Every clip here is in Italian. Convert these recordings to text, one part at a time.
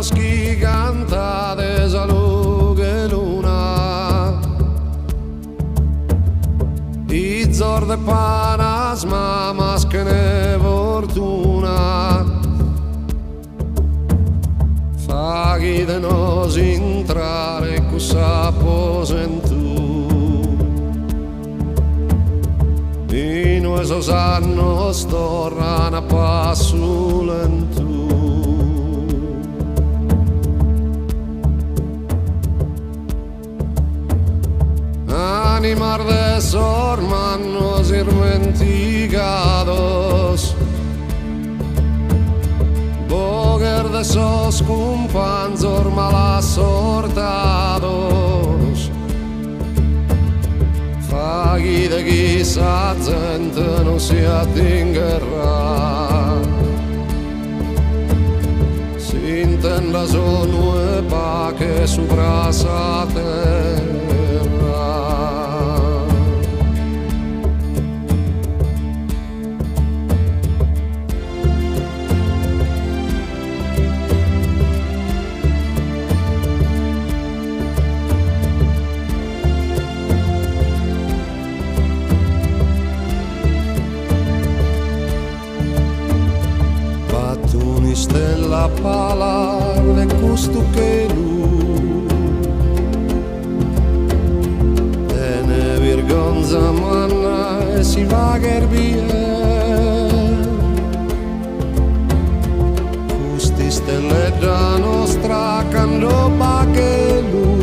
Angelos chi canta de salute e luna, i zorde panas mamas che ne fortuna, faghi de nos entrare cussa posentu, i nuesos annos torran a passo lentu. Animar de sor manos irmenticados, boger de sos cumpanzor malasortados, faghi de chi sa gente non si attingerà, si intenda solo e pace sopra sa terra. Stella palar de custo che lu tene virgonza manna e si va gerbie custi stelle da nostra candoba che lu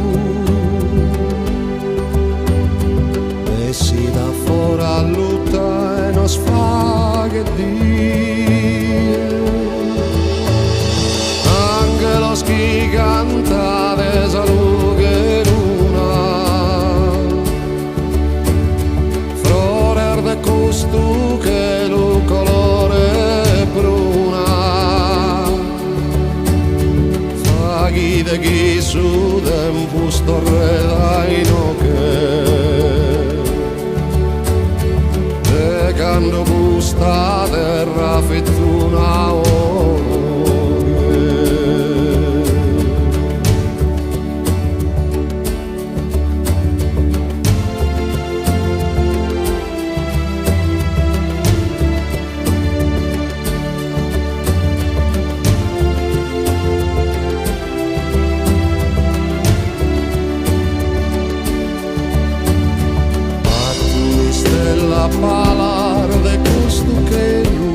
e si da fora lutta e nos fa che Angelos chi canta de salute e luna, frorer de custu che lu colore bruna, faghi de chi su tempus torredaino che cando gusta terra fittuna la palar de custo che lu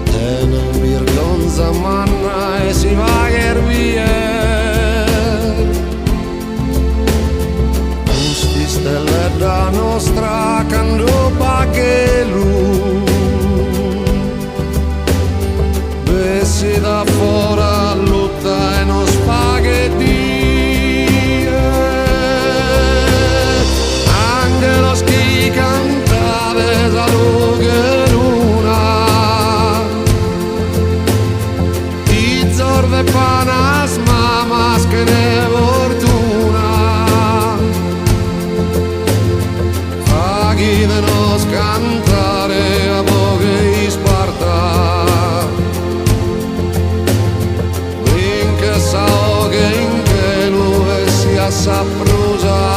tene virgonza manna e si va gerbie custi stelle da nostra candoba che lu bessi da fora lutta e non spaghetti. Angelos chi canta de salute e luna, i zorde panas mamas che ne fortuna, faghi de nos cantare a poche isparta, in che sa che in che lui sia saprusa.